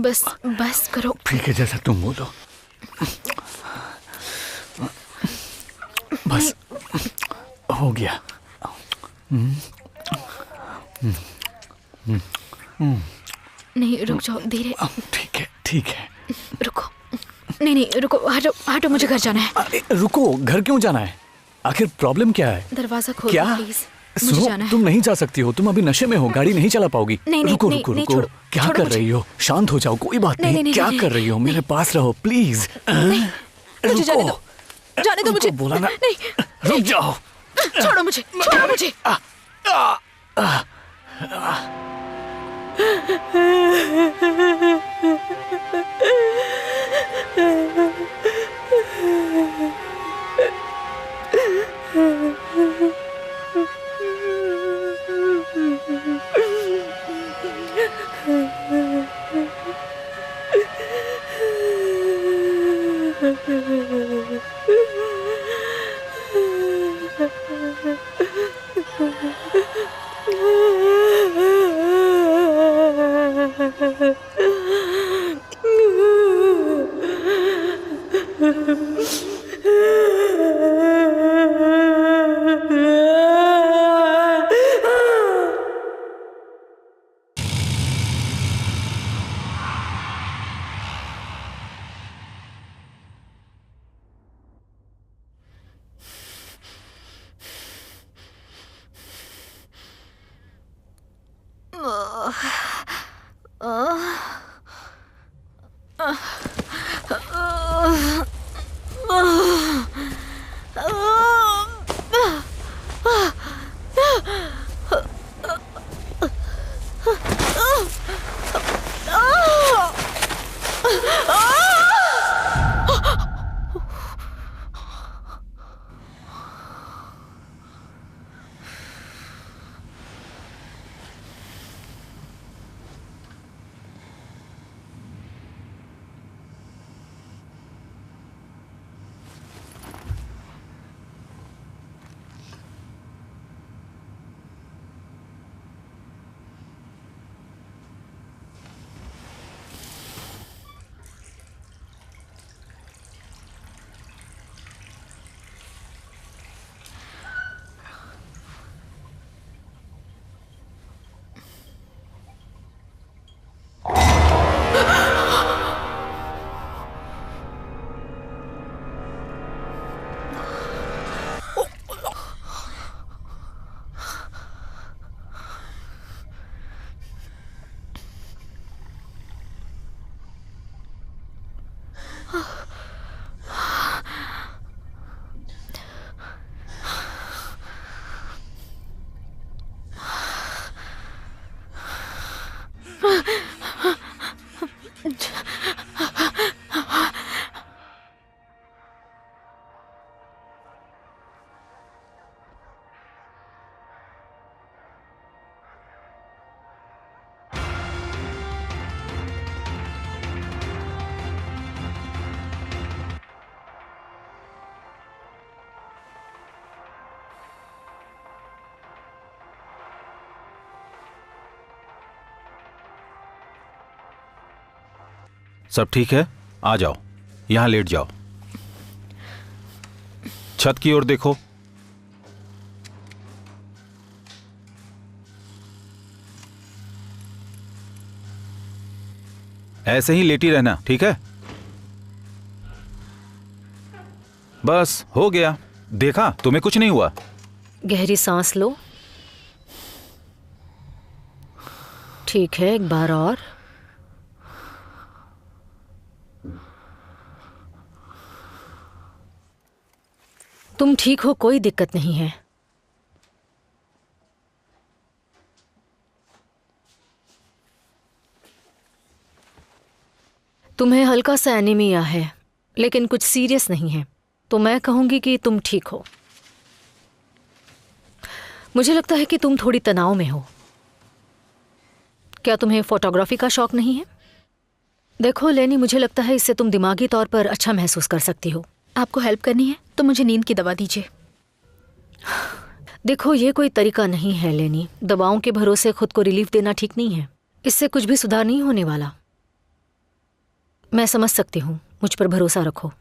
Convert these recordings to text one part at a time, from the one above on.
बस बस करो। ठीक है, जैसा तुम बोलो। बस हो गया। नहीं, रुक जाओ, धीरे। ठीक है ठीक है। रुको, नहीं रुको, हटो हटो, मुझे घर जाना है। अरे रुको, घर क्यों जाना है? आखिर प्रॉब्लम क्या है? दरवाजा खोलो क्या? प्लीज, मुझे जाना सुनो, है। तुम नहीं जा सकती हो, तुम अभी नशे में हो, गाड़ी नहीं चला पाओगी। नहीं, रुको नहीं, रुको नहीं, रुको, छोड़ो, क्या छोड़ो कर मुझे। रही हो? शांत हो जाओ, कोई बात नहीं। क्या कर रही हो? मेरे पास रहो प्लीज। मुझे जाने दो, जाने दो मुझे। बोला ना, नहीं, रुक जाओ। छोड़ो मुझे, छोड़ो मुझे। सब ठीक है? आ जाओ, यहां लेट जाओ। छत की ओर देखो। ऐसे ही लेटी रहना, ठीक है? बस हो गया। देखा, तुम्हें कुछ नहीं हुआ। गहरी सांस लो। ठीक है, एक बार और। तुम ठीक हो, कोई दिक्कत नहीं है। तुम्हें हल्का सा एनीमिया है, लेकिन कुछ सीरियस नहीं है, तो मैं कहूंगी कि तुम ठीक हो। मुझे लगता है कि तुम थोड़ी तनाव में हो। क्या तुम्हें फोटोग्राफी का शौक नहीं है? देखो लेनी, मुझे लगता है इससे तुम दिमागी तौर पर अच्छा महसूस कर सकती हो। आपको हेल्प करनी है तो मुझे नींद की दवा दीजिए। देखो ये कोई तरीका नहीं है लेनी, दवाओं के भरोसे खुद को रिलीफ देना ठीक नहीं है। इससे कुछ भी सुधार नहीं होने वाला। मैं समझ सकती हूँ, मुझ पर भरोसा रखो।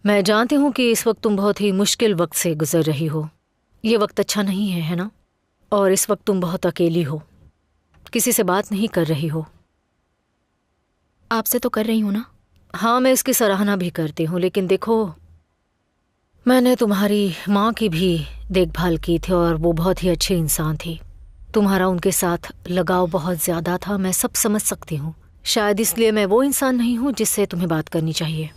मैं जानती हूँ कि इस वक्त तुम बहुत ही मुश्किल वक्त से गुजर रही हो। ये वक्त अच्छा नहीं है ना? और इस वक्त तुम बहुत अकेली हो, किसी से बात नहीं कर रही हो। आपसे तो कर रही हूँ ना। हाँ, मैं इसकी सराहना भी करती हूँ, लेकिन देखो मैंने तुम्हारी माँ की भी देखभाल की थी और वो बहुत ही अच्छे इंसान थी। तुम्हारा उनके साथ लगाव बहुत ज़्यादा था, मैं सब समझ सकती हूँ। शायद इसलिए मैं वो इंसान नहीं हूँ जिससे तुम्हें बात करनी चाहिए।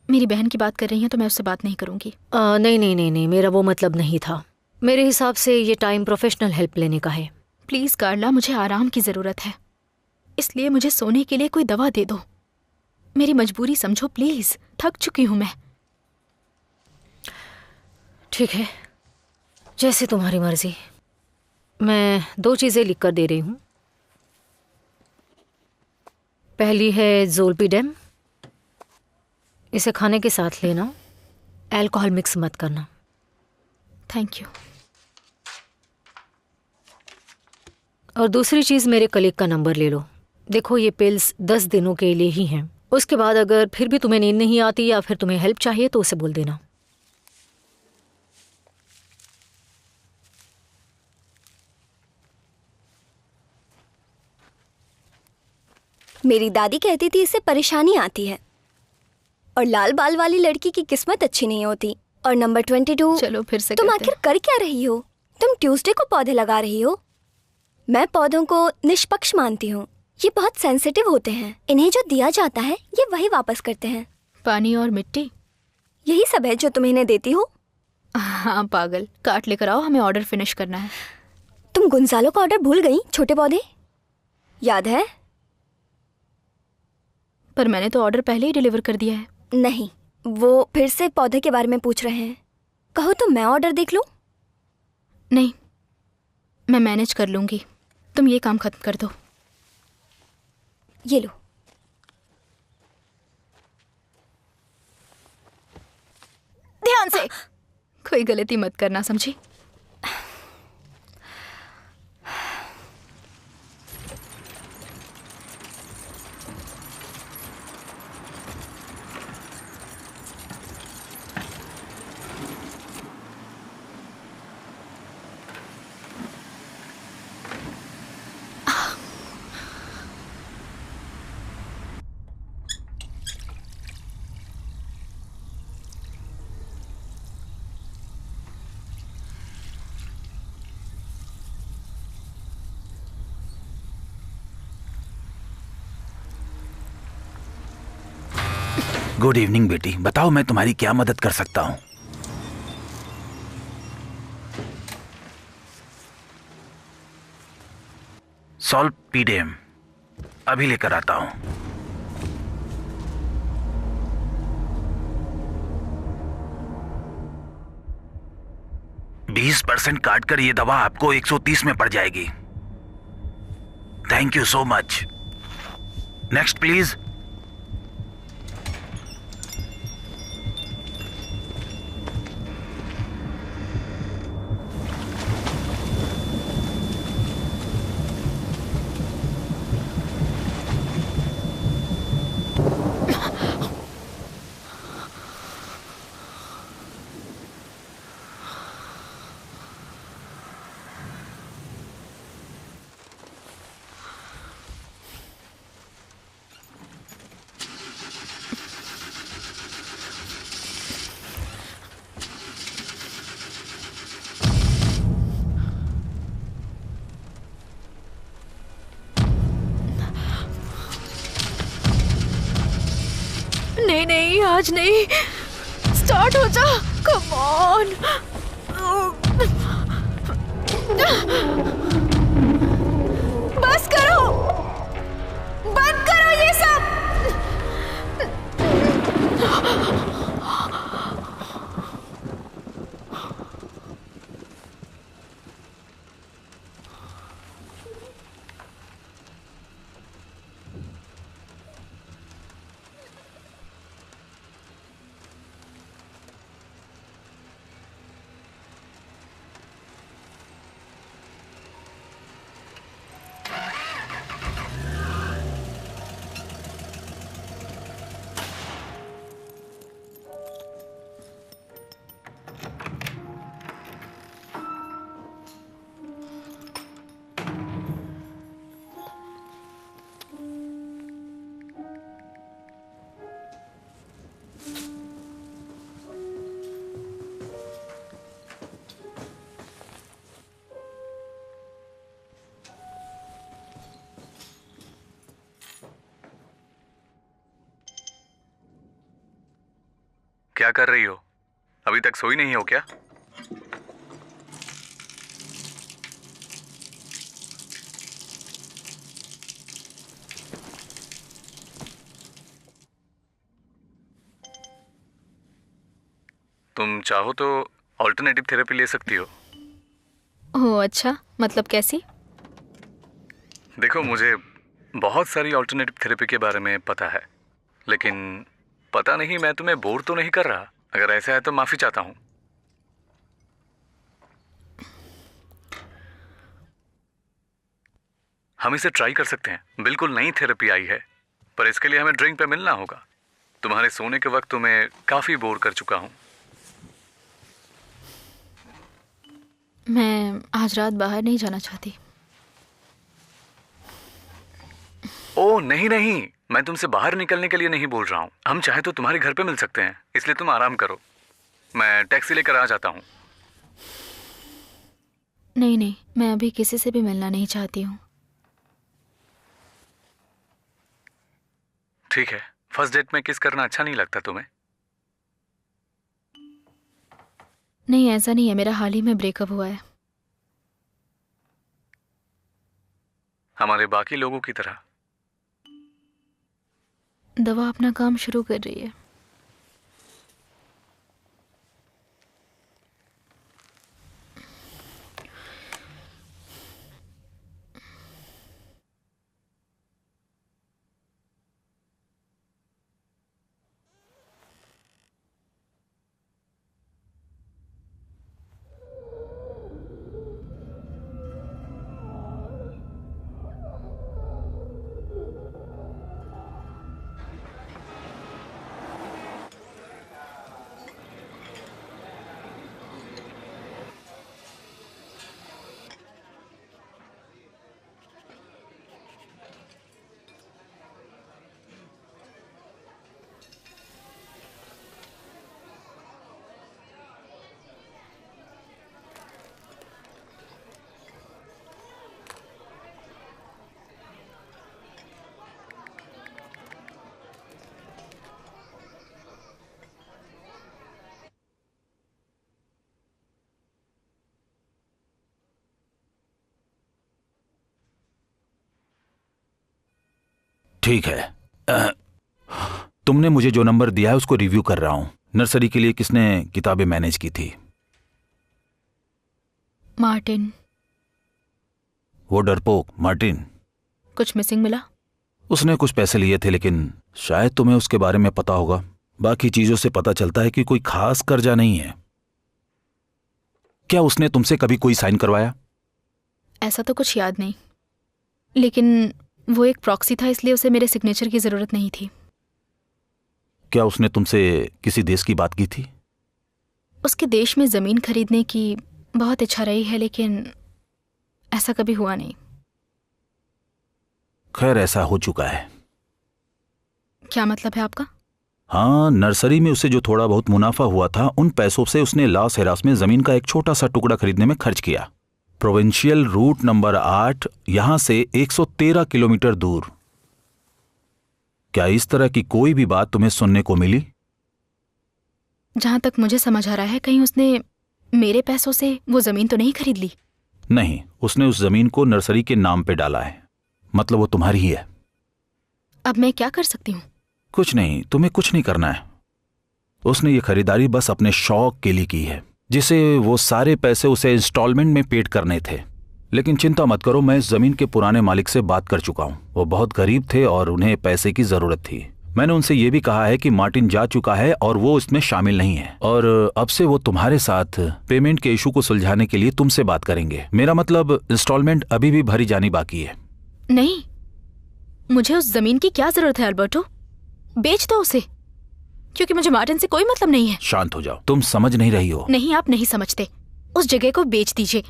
मेरी बहन की बात कर रही हैं तो मैं उससे बात नहीं करूँगी। नहीं नहीं नहीं नहीं, मेरा वो मतलब नहीं था। मेरे हिसाब से ये टाइम प्रोफेशनल हेल्प लेने का है। प्लीज़ कार्ला, मुझे आराम की ज़रूरत है, इसलिए मुझे सोने के लिए कोई दवा दे दो। मेरी मजबूरी समझो प्लीज़, थक चुकी हूँ मैं। ठीक है, जैसे तुम्हारी मर्जी। मैं 2 चीज़ें लिख कर दे रही हूँ। पहली है ज़ोलपीडेम, इसे खाने के साथ लेना, अल्कोहल मिक्स मत करना। Thank you. और दूसरी चीज़, मेरे कलीग का नंबर ले लो। देखो ये पिल्स 10 दिनों के लिए ही हैं। उसके बाद अगर फिर भी तुम्हें नींद नहीं आती या फिर तुम्हें हेल्प चाहिए तो उसे बोल देना। मेरी दादी कहती थी इससे परेशानी आती है और लाल बाल वाली लड़की की किस्मत अच्छी नहीं होती। और नंबर 22, चलो फिर से तुम करते आखिर कर क्या रही हो? तुम ट्यूसडे को पौधे लगा रही हो। मैं पौधों को निष्पक्ष मानती हूँ। ये बहुत सेंसिटिव होते हैं, इन्हें जो दिया जाता है ये वही वापस करते हैं। पानी और मिट्टी, यही सब है जो तुम इन्हें देती हो। हाँ पागल, काट लेकर आओ, हमें ऑर्डर फिनिश करना है। तुम गुंजालो का ऑर्डर भूल गई? छोटे पौधे याद है? पर मैंने तो ऑर्डर पहले ही डिलीवर कर दिया है। नहीं, वो फिर से पौधे के बारे में पूछ रहे हैं। कहो तो मैं ऑर्डर देख लूं? नहीं, मैं मैनेज कर लूंगी, तुम ये काम खत्म कर दो। ये लो। ध्यान से, कोई गलती मत करना, समझी? गुड इवनिंग बेटी, बताओ मैं तुम्हारी क्या मदद कर सकता हूँ? सॉल्पीडेम अभी लेकर आता हूँ। 20% काट कर ये दवा आपको 130 में पड़ जाएगी। Thank you so much. Next please. नहीं नहीं, आज नहीं, स्टार्ट हो जा, कम ऑन। बस करो, बंद करो ये सब। क्या कर रही हो? अभी तक सोई नहीं हो क्या? तुम चाहो तो ऑल्टरनेटिव थेरेपी ले सकती हो। ओह अच्छा, मतलब कैसी? देखो, मुझे बहुत सारी ऑल्टरनेटिव थेरेपी के बारे में पता है, लेकिन पता नहीं मैं तुम्हें बोर तो नहीं कर रहा। अगर ऐसा है तो माफी चाहता हूँ। हम इसे ट्राई कर सकते हैं। बिल्कुल नई थेरेपी आई है, पर इसके लिए हमें ड्रिंक पे मिलना होगा। तुम्हारे सोने के वक्त तुम्हें काफी बोर कर चुका हूँ। मैं आज रात बाहर नहीं जाना चाहती। ओह नहीं नहीं, मैं तुमसे बाहर निकलने के लिए नहीं बोल रहा हूँ। हम चाहे तो तुम्हारे घर पे मिल सकते हैं, इसलिए तुम आराम करो। मैं टैक्सी लेकर आ जाता हूँ। नहीं नहीं, मैं अभी किसी से भी मिलना नहीं चाहती हूँ। ठीक है, फर्स्ट डेट में किस करना अच्छा नहीं लगता तुम्हें? नहीं ऐसा नहीं है, मेरा हाल ही में ब्रेकअप हुआ है। हमारे बाकी लोगों की तरह। दवा अपना काम शुरू कर रही है। ठीक है। तुमने मुझे जो नंबर दिया है उसको रिव्यू कर रहा हूं। नर्सरी के लिए किसने किताबें मैनेज की थी? मार्टिन। वो डरपोक मार्टिन। कुछ मिसिंग मिला? उसने कुछ पैसे लिए थे, लेकिन शायद तुम्हें उसके बारे में पता होगा। बाकी चीजों से पता चलता है कि कोई खास कर्जा नहीं है। क्या उसने तुमसे कभी कोई साइन करवाया? ऐसा तो कुछ याद नहीं, लेकिन वो एक प्रॉक्सी था, इसलिए उसे मेरे सिग्नेचर की जरूरत नहीं थी। क्या उसने तुमसे किसी देश की बात की थी? उसके देश में जमीन खरीदने की बहुत इच्छा रही है, लेकिन ऐसा कभी हुआ नहीं। खैर, ऐसा हो चुका है। क्या मतलब है आपका? हाँ, नर्सरी में उसे जो थोड़ा बहुत मुनाफा हुआ था, उन पैसों से उसने लास हेरास में जमीन का एक छोटा सा टुकड़ा खरीदने में खर्च किया। प्रोविंशियल रूट नंबर 8, यहां से 113 किलोमीटर दूर। क्या इस तरह की कोई भी बात तुम्हें सुनने को मिली? जहां तक मुझे समझ आ रहा है, कहीं उसने मेरे पैसों से वो जमीन तो नहीं खरीद ली? नहीं, उसने उस जमीन को नर्सरी के नाम पे डाला है। मतलब वो तुम्हारी ही है। अब मैं क्या कर सकती हूँ? कुछ नहीं, तुम्हें कुछ नहीं करना है। उसने ये खरीदारी बस अपने शौक के लिए की है, जिसे वो सारे पैसे उसे इंस्टॉलमेंट में पेड करने थे। लेकिन चिंता मत करो, मैं इस जमीन के पुराने मालिक से बात कर चुका हूं। वो बहुत गरीब थे और उन्हें पैसे की जरूरत थी। मैंने उनसे ये भी कहा है कि मार्टिन जा चुका है और वो इसमें शामिल नहीं है, और अब से वो तुम्हारे साथ पेमेंट के इशू को सुलझाने के लिए तुमसे बात करेंगे। मेरा मतलब, इंस्टॉलमेंट अभी भी भरी जानी बाकी है। नहीं, मुझे उस जमीन की क्या जरूरत है अल्बर्टो? बेच दो उसे, क्योंकि मुझे मार्टिन से कोई मतलब नहीं है। शांत हो जाओ, तुम समझ नहीं रही हो। नहीं, आप नहीं समझते। उस जगह को बेच दीजिए।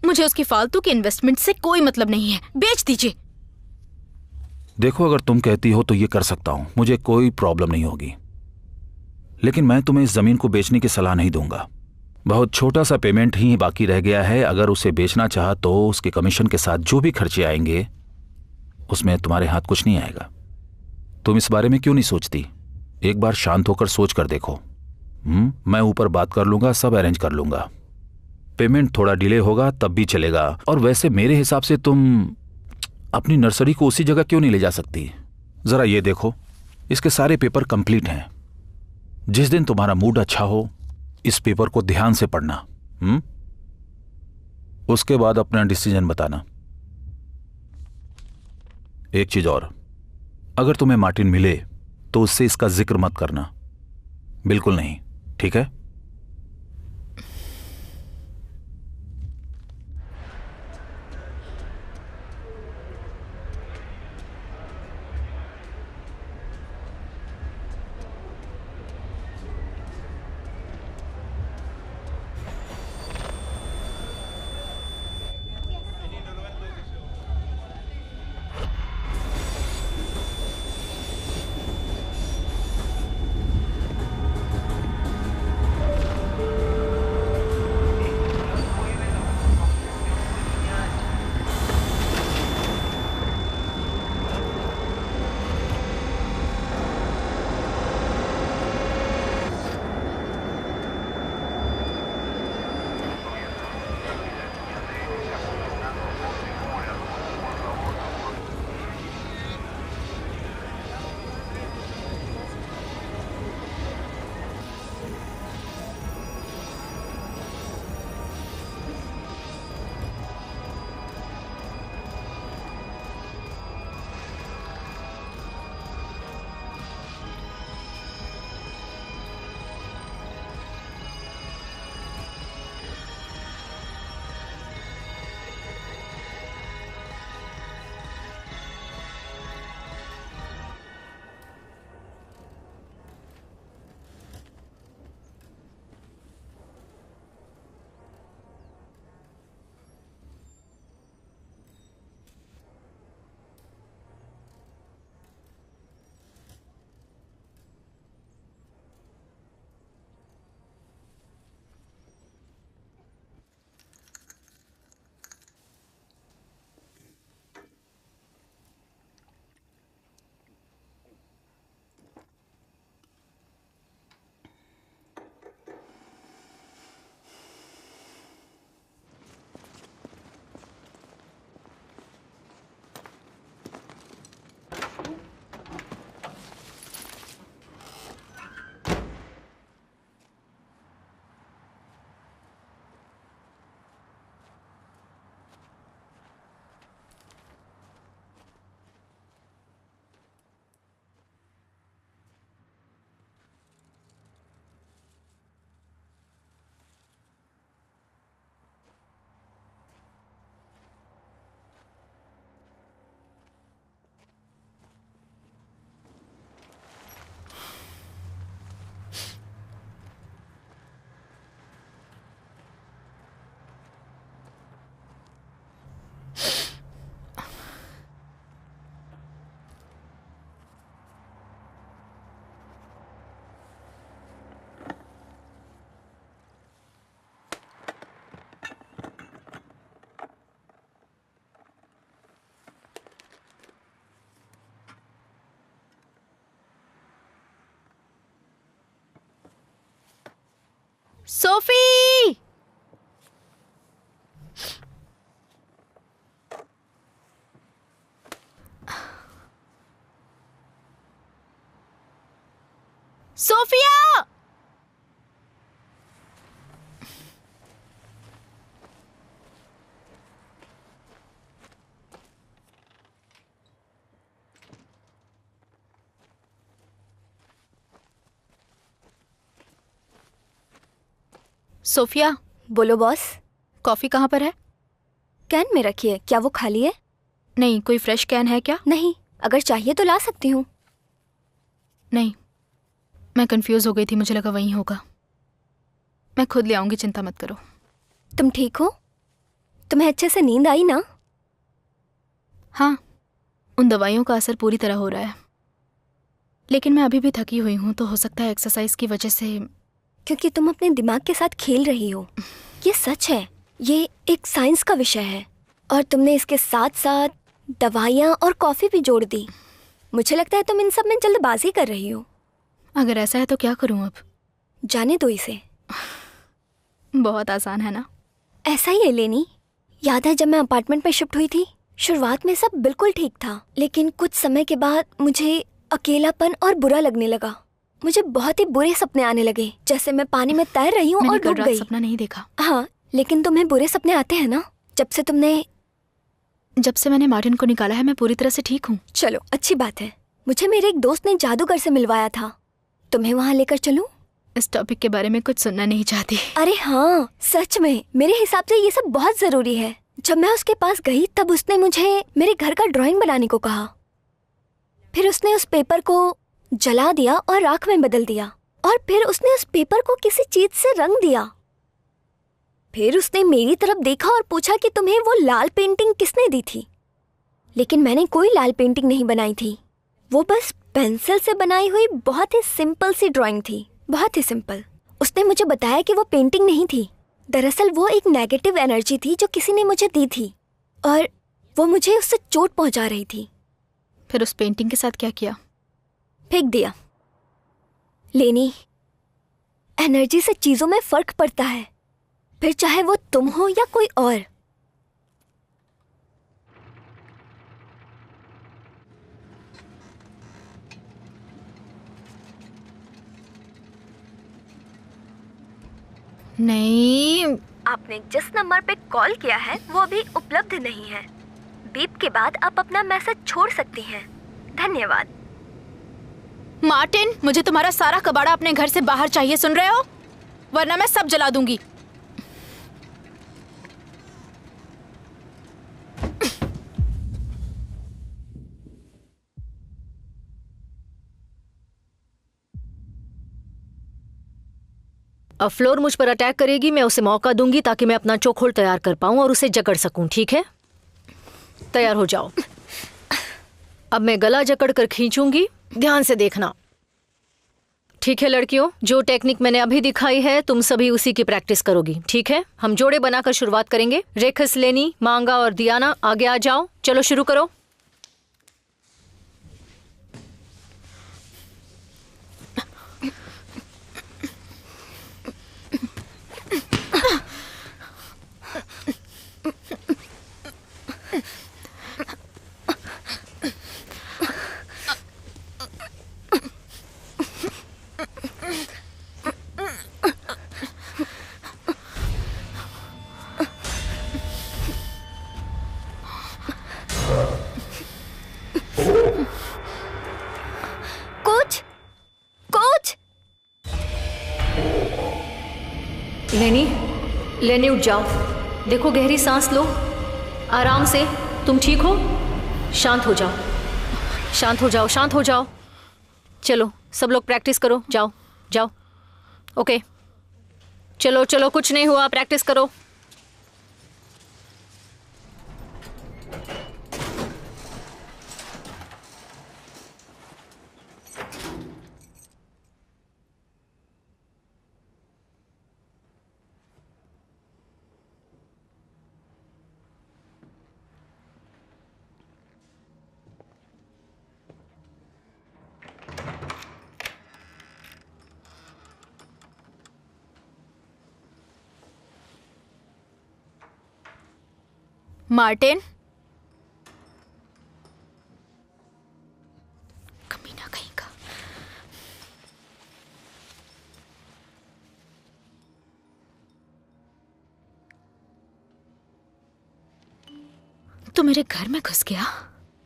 मुझे उसकी फालतू की इन्वेस्टमेंट से कोई मतलब नहीं है। बेच दीजिए। देखो, अगर तुम कहती हो तो ये कर सकता हूं, मुझे कोई प्रॉब्लम नहीं होगी। लेकिन मैं तुम्हें इस जमीन को बेचने की सलाह नहीं दूंगा। बहुत छोटा सा पेमेंट ही बाकी रह गया है। अगर उसे बेचना चाहा तो उसके कमीशन के साथ जो भी खर्चे आएंगे, उसमें तुम्हारे हाथ कुछ नहीं आएगा। तुम इस बारे में क्यों नहीं सोचती? एक बार शांत होकर सोच कर देखो। मैं ऊपर बात कर लूंगा, सब अरेंज कर लूंगा। पेमेंट थोड़ा डिले होगा तब भी चलेगा। और वैसे मेरे हिसाब से तुम अपनी नर्सरी को उसी जगह क्यों नहीं ले जा सकती? जरा ये देखो, इसके सारे पेपर कंप्लीट हैं। जिस दिन तुम्हारा मूड अच्छा हो इस पेपर को ध्यान से पढ़ना। उसके बाद अपना डिसीजन बताना। एक चीज और, अगर तुम्हें मार्टिन मिले तो उससे इसका जिक्र मत करना, बिल्कुल नहीं, ठीक है? सोफी! सोफिया! सोफिया, बोलो बॉस। कॉफी कहाँ पर है? कैन में रखी है, क्या वो खाली है? नहीं, कोई फ्रेश कैन है क्या? नहीं, अगर चाहिए तो ला सकती हूँ। नहीं, मैं कंफ्यूज हो गई थी, मुझे लगा वहीं होगा। मैं खुद ले आऊंगी, चिंता मत करो। तुम ठीक हो? तुम्हें अच्छे से नींद आई ना? हाँ, उन दवाइयों का असर पूरी तरह हो रहा है, लेकिन मैं अभी भी थकी हुई हूँ, तो हो सकता है एक्सरसाइज की वजह से। क्योंकि तुम अपने दिमाग के साथ खेल रही हो। ये सच है, ये एक साइंस का विषय है, और तुमने इसके साथ साथ दवाइयाँ और कॉफ़ी भी जोड़ दी। मुझे लगता है तुम इन सब में जल्दबाजी कर रही हो। अगर ऐसा है तो क्या करूँ अब? जाने दो इसे। बहुत आसान है ना? ऐसा ही है लेनी। याद है जब मैं अपार्टमेंट में शिफ्ट हुई थी, शुरुआत में सब बिल्कुल ठीक था, लेकिन कुछ समय के बाद मुझे अकेलापन और बुरा लगने लगा। मुझे बहुत ही बुरे सपने आने लगे, जैसे मैं पानी में तैर रही हूँ और मैंने कल डूब रात गई। सपना नहीं देखा। हाँ, लेकिन तुम्हें बुरे सपने आते हैं ना? जब से मैंने मार्टिन को निकाला है मैं पूरी तरह से ठीक हूँ। चलो अच्छी बात है। मुझे मेरे एक दोस्त ने जादूगर से मिलवाया था, तुम्हें वहाँ लेकर चलूं? इस टॉपिक के बारे में कुछ सुनना नहीं चाहती। अरे हाँ, सच में मेरे हिसाब से ये सब बहुत जरूरी है। जब मैं उसके पास गई तब उसने मुझे मेरे घर का ड्राइंग बनाने को कहा। फिर उसने उस पेपर को जला दिया और राख में बदल दिया, और फिर उसने उस पेपर को किसी चीज से रंग दिया। फिर उसने मेरी तरफ देखा और पूछा कि तुम्हें वो लाल पेंटिंग किसने दी थी? लेकिन मैंने कोई लाल पेंटिंग नहीं बनाई थी, वो बस पेंसिल से बनाई हुई बहुत ही सिंपल सी ड्राइंग थी, बहुत ही सिंपल। उसने मुझे बताया कि वो पेंटिंग नहीं थी, दरअसल वो एक नेगेटिव एनर्जी थी जो किसी ने मुझे दी थी, और वो मुझे उससे चोट पहुंचा रही थी। फिर उस पेंटिंग के साथ क्या किया? फेंक दिया। लेनी, एनर्जी से चीजों में फर्क पड़ता है, फिर चाहे वो तुम हो या कोई और। नहीं, आपने जिस नंबर पे कॉल किया है वो अभी उपलब्ध नहीं है। बीप के बाद आप अपना मैसेज छोड़ सकती हैं। धन्यवाद। मार्टिन, मुझे तुम्हारा सारा कबाड़ा अपने घर से बाहर चाहिए, सुन रहे हो? वरना मैं सब जला दूंगी। अब फ्लोर मुझ पर अटैक करेगी, मैं उसे मौका दूंगी ताकि मैं अपना चोखोल तैयार कर पाऊं और उसे जकड़ सकूं, ठीक है? तैयार हो जाओ। अब मैं गला जकड़ कर खींचूंगी, ध्यान से देखना। ठीक है लड़कियों, जो टेक्निक मैंने अभी दिखाई है तुम सभी उसी की प्रैक्टिस करोगी, ठीक है? हम जोड़े बनाकर शुरुआत करेंगे। रेखस, लेनी, मांगा और दियाना आगे आ जाओ। चलो शुरू करो। Coach, coach. लेनी, लेनी उठ जाओ। देखो, गहरी सांस लो, आराम से। तुम ठीक हो? शांत हो जाओ, शांत हो जाओ, शांत हो जाओ। चलो सब लोग प्रैक्टिस करो, जाओ जाओ। ओके, चलो चलो, कुछ नहीं हुआ, प्रैक्टिस करो। मार्टिन, कमीना कहीं का। तू मेरे घर में घुस गया,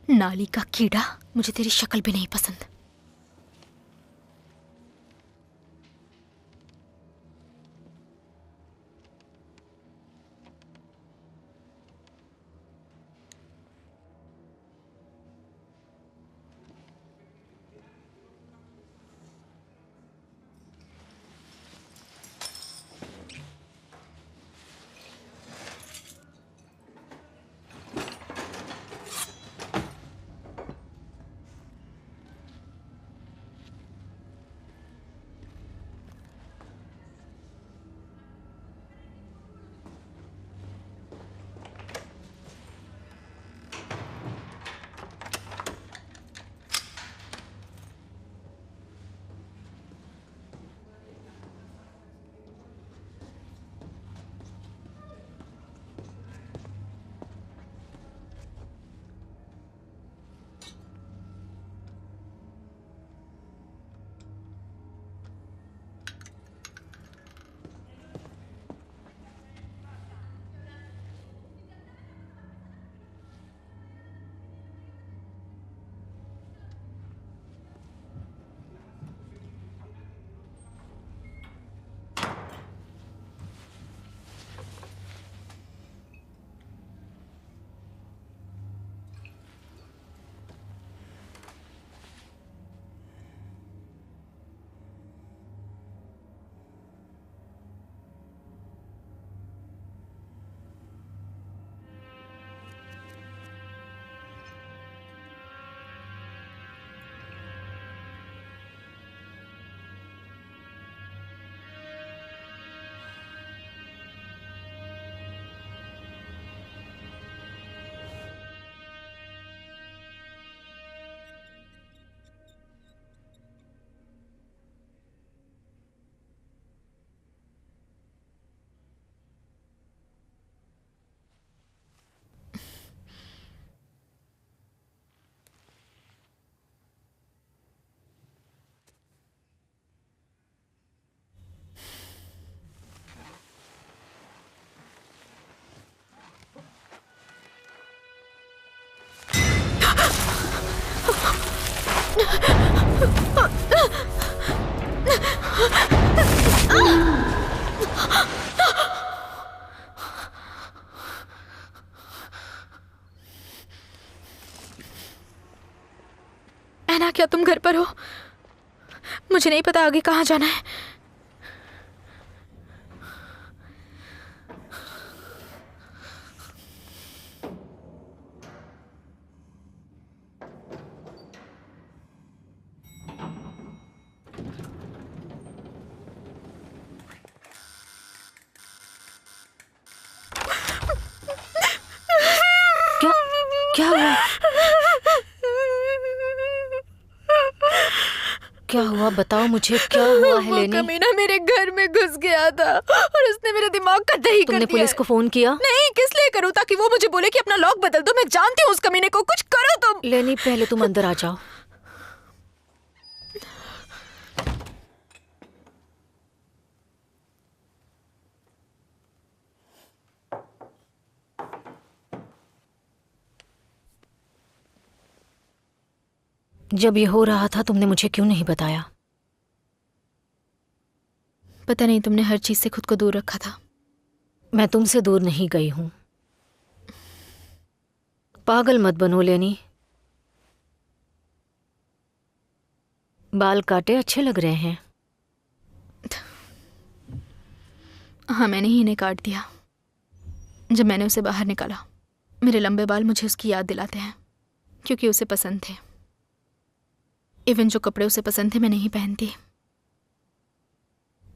नाली का कीड़ा। मुझे तेरी शक्ल भी नहीं पसंद। ऐना, क्या तुम घर पर हो? मुझे नहीं पता आगे कहाँ जाना है। क्या क्या हुआ? क्या हुआ बताओ मुझे, क्या हुआ है वो लेनी? कमीना मेरे घर में घुस गया था और उसने मेरा दिमाग का दही कर तुमने दिया पुलिस है। को फोन किया? नहीं, किस लिए करूं? ताकि वो मुझे बोले कि अपना लॉक बदल दो। मैं जानती हूँ उस कमीने को। कुछ करो तुम। लेनी, पहले तुम अंदर आ जाओ। जब ये हो रहा था तुमने मुझे क्यों नहीं बताया? पता नहीं, तुमने हर चीज से खुद को दूर रखा था। मैं तुमसे दूर नहीं गई हूं। पागल मत बनो लेनी। बाल काटे अच्छे लग रहे हैं। हाँ, मैंने ही इन्हें काट दिया जब मैंने उसे बाहर निकाला। मेरे लंबे बाल मुझे उसकी याद दिलाते हैं, क्योंकि उसे पसंद थे। इवन जो कपड़े उसे पसंद थे मैं नहीं पहनती।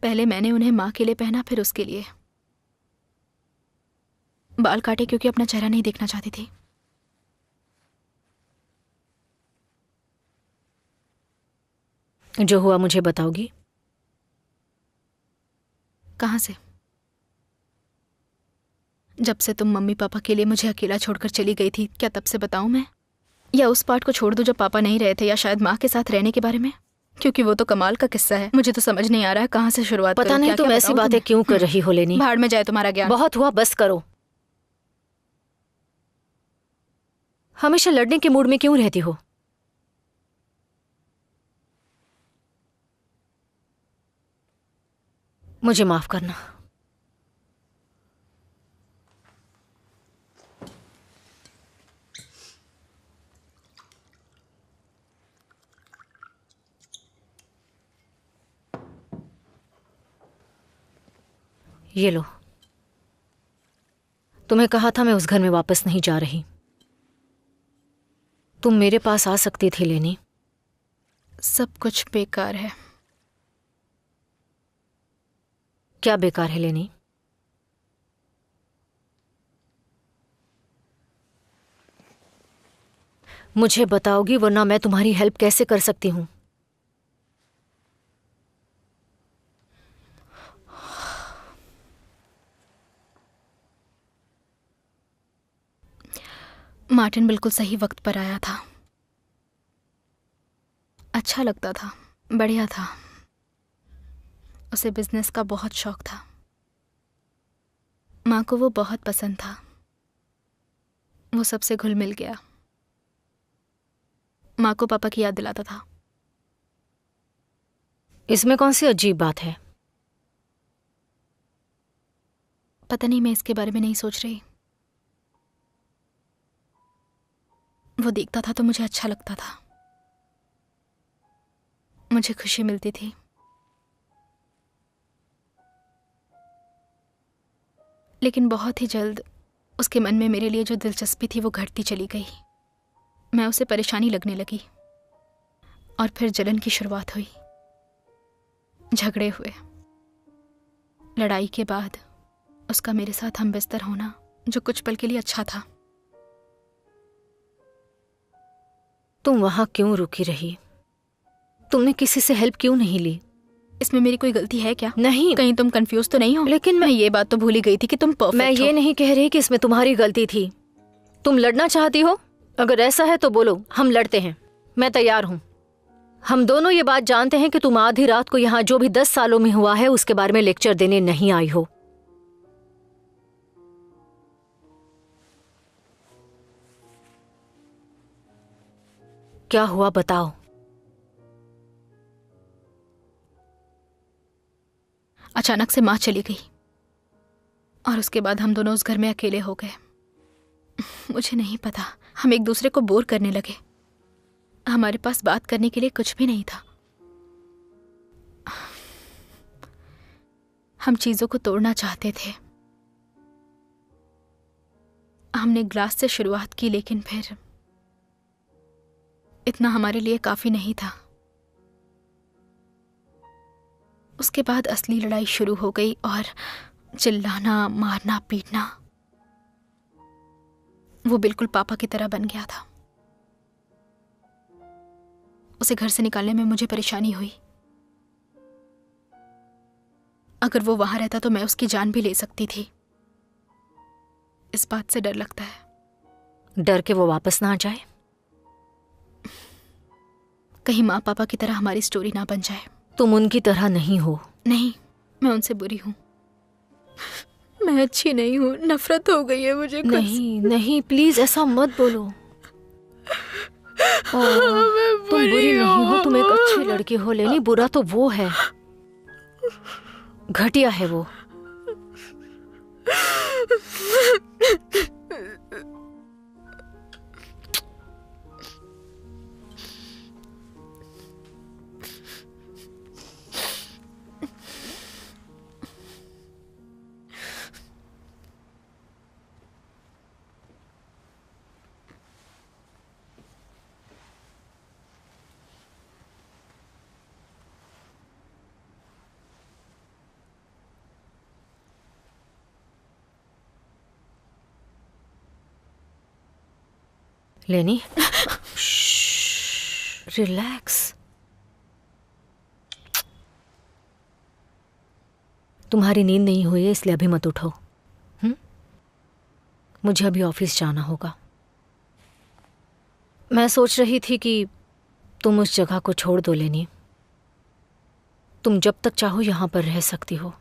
पहले मैंने उन्हें माँ के लिए पहना, फिर उसके लिए। बाल काटे क्योंकि अपना चेहरा नहीं देखना चाहती थी। जो हुआ मुझे बताओगी? कहाँ से? जब से तुम मम्मी पापा के लिए मुझे अकेला छोड़कर चली गई थी। क्या तब से बताऊं मैं? या उस पार्ट को छोड़ दूं जब पापा नहीं रहे थे? या शायद माँ के साथ रहने के बारे में? क्योंकि वो तो कमाल का किस्सा है। मुझे तो समझ नहीं आ रहा है कहाँ से शुरुआत पता करूं। नहीं क्या-क्या तुम ऐसी बताऊं बातें तुम्हें? क्यों कर रही हो लेनी। भाड़ में जाए तुम्हारा ज्ञान। बहुत हुआ, बस करो। हमेशा लड़ने के मूड में क्यों रहती हो? मुझे माफ करना। ये लो। तुम्हें कहा था मैं उस घर में वापस नहीं जा रही। तुम मेरे पास आ सकती थी लेनी। सब कुछ बेकार है। क्या बेकार है लेनी? मुझे बताओगी, वरना मैं तुम्हारी हेल्प कैसे कर सकती हूं? मार्टिन बिल्कुल सही वक्त पर आया था। अच्छा लगता था, बढ़िया था। उसे बिजनेस का बहुत शौक था। माँ को वो बहुत पसंद था। वो सबसे घुल मिल गया। माँ को पापा की याद दिलाता था। इसमें कौन सी अजीब बात है? पता नहीं, मैं इसके बारे में नहीं सोच रही। वो देखता था तो मुझे अच्छा लगता था। मुझे खुशी मिलती थी। लेकिन बहुत ही जल्द उसके मन में मेरे लिए जो दिलचस्पी थी वो घटती चली गई। मैं उसे परेशानी लगने लगी और फिर जलन की शुरुआत हुई। झगड़े हुए। लड़ाई के बाद उसका मेरे साथ हम बिस्तर होना, जो कुछ पल के लिए अच्छा था। तुम वहां क्यों रुकी रही? तुमने किसी से हेल्प क्यों नहीं ली? इसमें मेरी कोई गलती है क्या? नहीं। कहीं तुम कंफ्यूज तो नहीं हो? लेकिन मैं ये बात तो भूल ही गई थी कि तुम परफेक्ट मैं ये हो। नहीं कह रही कि इसमें तुम्हारी गलती थी। तुम लड़ना चाहती हो? अगर ऐसा है तो बोलो, हम लड़ते हैं। मैं तैयार हूं। हम दोनों ये बात जानते हैं कि तुम आधी रात को यहाँ जो भी 10 सालों में हुआ है उसके बारे में लेक्चर देने नहीं आई हो। क्या हुआ बताओ। अचानक से माँ चली गई और उसके बाद हम दोनों उस घर में अकेले हो गए। मुझे नहीं पता, हम एक दूसरे को बोर करने लगे। हमारे पास बात करने के लिए कुछ भी नहीं था। हम चीजों को तोड़ना चाहते थे। हमने ग्लास से शुरुआत की, लेकिन फिर इतना हमारे लिए काफी नहीं था। उसके बाद असली लड़ाई शुरू हो गई और चिल्लाना, मारना, पीटना वो बिल्कुल पापा की तरह बन गया था। उसे घर से निकालने में मुझे परेशानी हुई। अगर वो वहां रहता तो मैं उसकी जान भी ले सकती थी। इस बात से डर लगता है। डर के वो वापस ना आ जाए? कहीं माँ पापा की तरह हमारी स्टोरी ना बन जाए। तुम उनकी तरह नहीं हो। नहीं, मैं उनसे बुरी हूं। मैं अच्छी नहीं हूं। नफरत हो गई है मुझे। नहीं नहीं, प्लीज ऐसा मत बोलो। तुम बुरी नहीं हो, तुम एक अच्छी लड़की हो लेनी। बुरा तो वो है, घटिया है वो। लेनी, रिलैक्स। तुम्हारी नींद नहीं हुई है इसलिए अभी मत उठो। मुझे अभी ऑफिस जाना होगा। मैं सोच रही थी कि तुम उस जगह को छोड़ दो लेनी। तुम जब तक चाहो यहां पर रह सकती हो।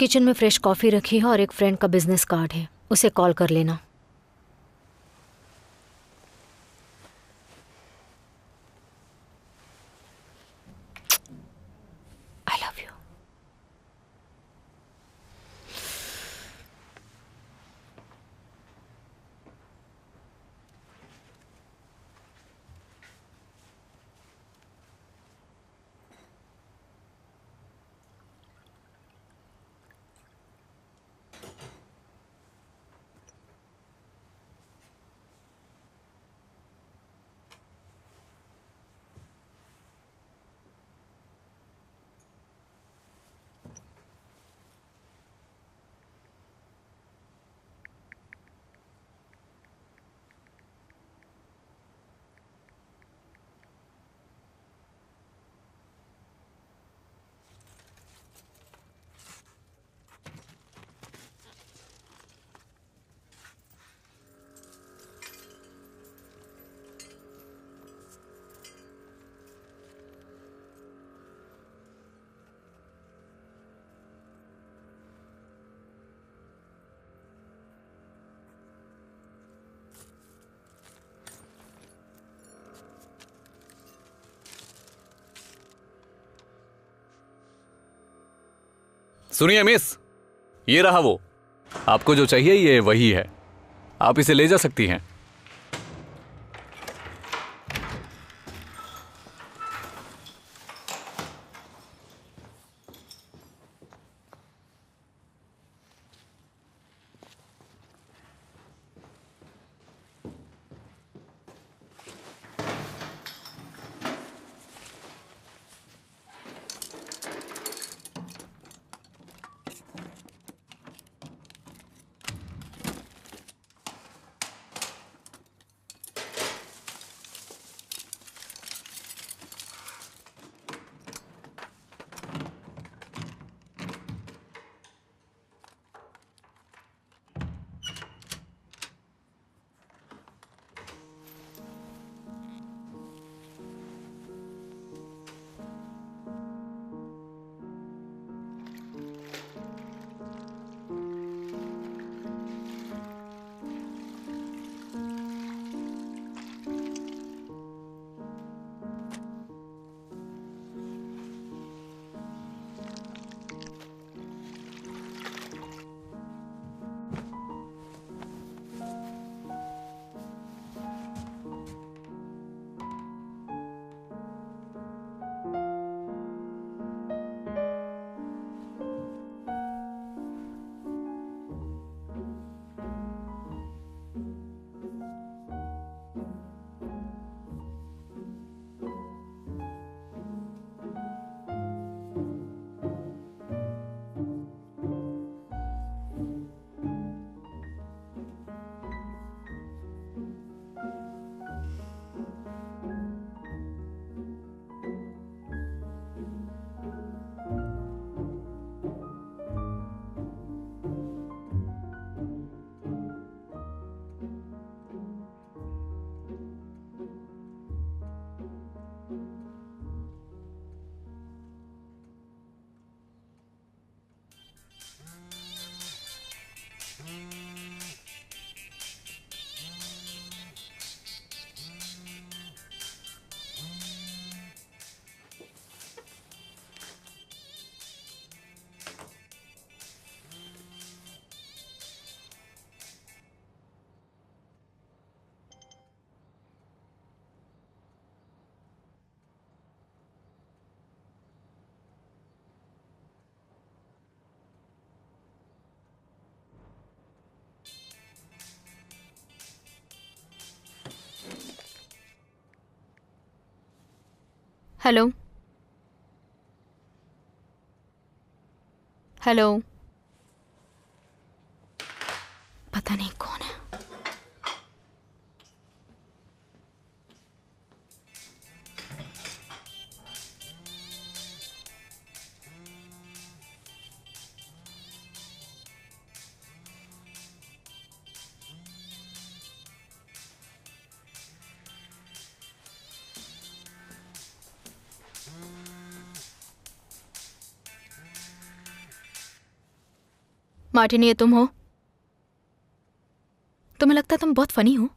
किचन में फ्रेश कॉफी रखी है और एक फ्रेंड का बिजनेस कार्ड है, उसे कॉल कर लेना। सुनिए मिस, ये रहा वो। आपको जो चाहिए ये वही है, आप इसे ले जा सकती हैं। हेलो हेलो, पता नहीं कौन है। मार्टिन, ये तुम हो? तुम्हें लगता है तुम बहुत फनी हो।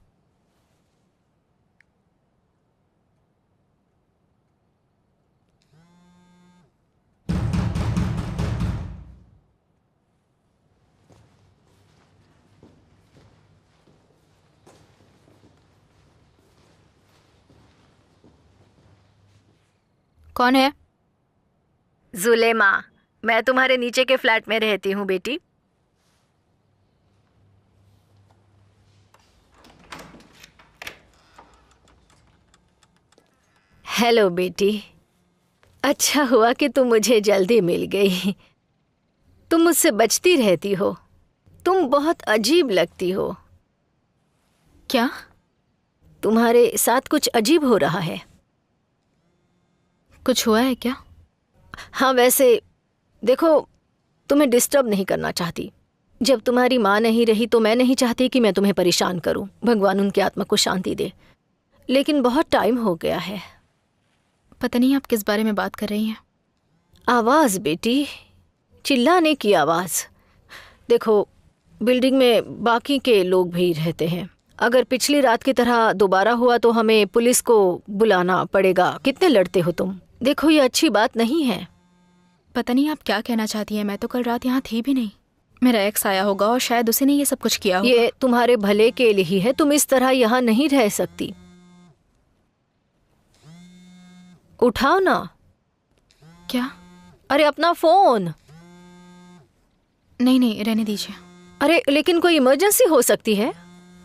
कौन है? जुलेमा, मैं तुम्हारे नीचे के फ्लैट में रहती हूँ बेटी। हेलो बेटी, अच्छा हुआ कि तुम मुझे जल्दी मिल गई। तुम मुझसे बचती रहती हो। तुम बहुत अजीब लगती हो। क्या? तुम्हारे साथ कुछ अजीब हो रहा है। कुछ हुआ है क्या? हाँ, वैसे देखो, तुम्हें डिस्टर्ब नहीं करना चाहती। जब तुम्हारी माँ नहीं रही तो मैं नहीं चाहती कि मैं तुम्हें परेशान करूं। भगवान उनकी आत्मा को शांति दे। लेकिन बहुत टाइम हो गया है। पता नहीं आप किस बारे में बात कर रही हैं। आवाज़ बेटी, चिल्लाने की आवाज़। देखो, बिल्डिंग में बाकी के लोग भी रहते हैं। अगर पिछली रात की तरह दोबारा हुआ तो हमें पुलिस को बुलाना पड़ेगा। कितने लड़ते हो तुम। देखो, ये अच्छी बात नहीं है। पता नहीं आप क्या कहना चाहती हैं। मैं तो कल रात यहाँ थी भी नहीं। मेरा एक्स आया होगा और शायद उसी ने ये सब कुछ किया होगा। ये तुम्हारे भले के लिए ही है। तुम इस तरह यहाँ नहीं रह सकती। उठाओ ना। क्या? अरे अपना फोन। नहीं नहीं, रहने दीजिए। अरे लेकिन कोई इमरजेंसी हो सकती है।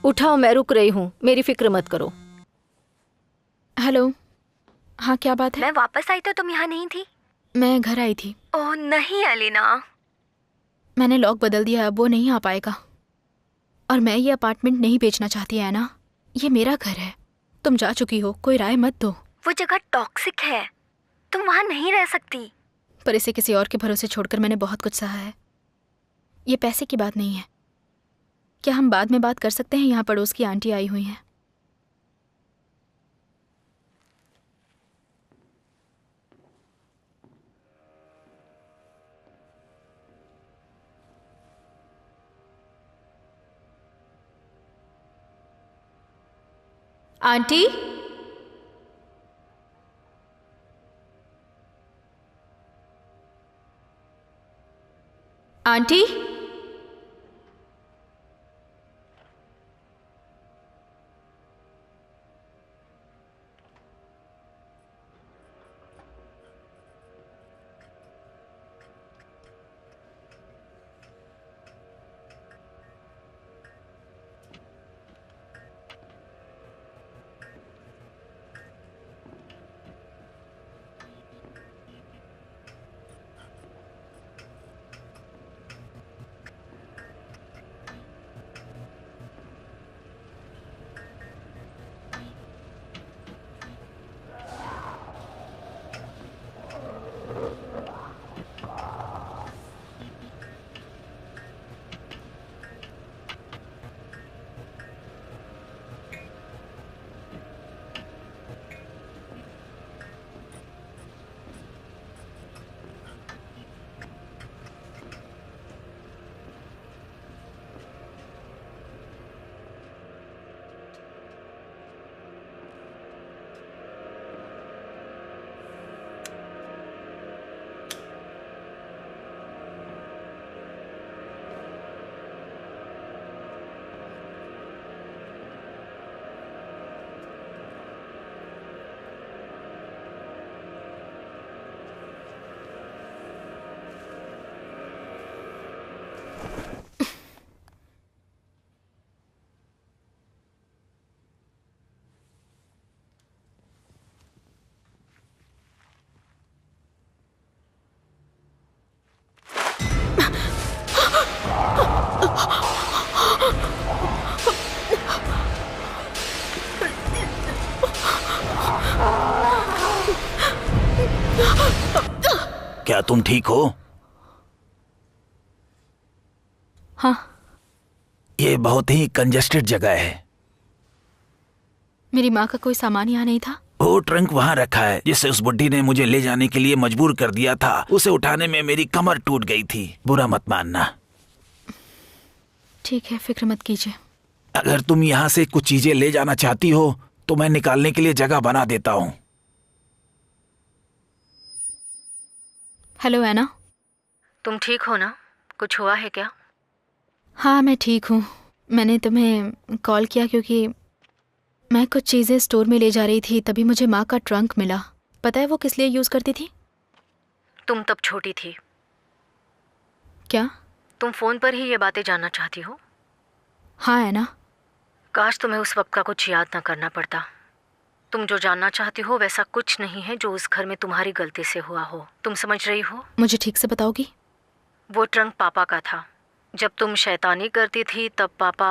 उठाओ, मैं रुक रही हूँ। मेरी फिक्र मत करो। हेलो, हाँ क्या बात है? मैं वापस आई तो तुम यहाँ नहीं थी। मैं घर आई थी। ओह नहीं अलीना, मैंने लॉक बदल दिया, अब वो नहीं आ पाएगा। और मैं ये अपार्टमेंट नहीं बेचना चाहती है ना। ये मेरा घर है। तुम जा चुकी हो, कोई राय मत दो। वो जगह टॉक्सिक है, तुम वहाँ नहीं रह सकती। पर इसे किसी और के भरोसे छोड़कर मैंने बहुत कुछ सहा है। ये पैसे की बात नहीं है। क्या हम बाद में बात कर सकते हैं? यहाँ पड़ोस की आंटी आई हुई हैं। आंटी, आंटी, क्या तुम ठीक हो? हाँ। ये बहुत ही कंजेस्टेड जगह है। मेरी माँ का कोई सामान यहाँ नहीं था? वो ट्रंक वहाँ रखा है जिससे उस बुड्ढी ने मुझे ले जाने के लिए मजबूर कर दिया था। उसे उठाने में मेरी कमर टूट गई थी। बुरा मत मानना। ठीक है, फिक्र मत कीजिए। अगर तुम यहाँ से कुछ चीजें ले जाना चाहती हो तो मैं निकालने के लिए जगह बना देता हूँ। हेलो एना। तुम ठीक हो ना? कुछ हुआ है क्या? हाँ, मैं ठीक हूँ। मैंने तुम्हें कॉल किया क्योंकि मैं कुछ चीज़ें स्टोर में ले जा रही थी, तभी मुझे माँ का ट्रंक मिला। पता है वो किस लिए यूज़ करती थी? तुम तब छोटी थी। क्या? तुम फोन पर ही ये बातें जानना चाहती हो? हाँ एना। काश तुम्हें उस वक्त का कुछ याद ना करना पड़ता। तुम जो जानना चाहती हो वैसा कुछ नहीं है जो उस घर में तुम्हारी गलती से हुआ हो। तुम समझ रही हो? मुझे ठीक से बताओगी? वो ट्रंक पापा का था। जब तुम शैतानी करती थी तब पापा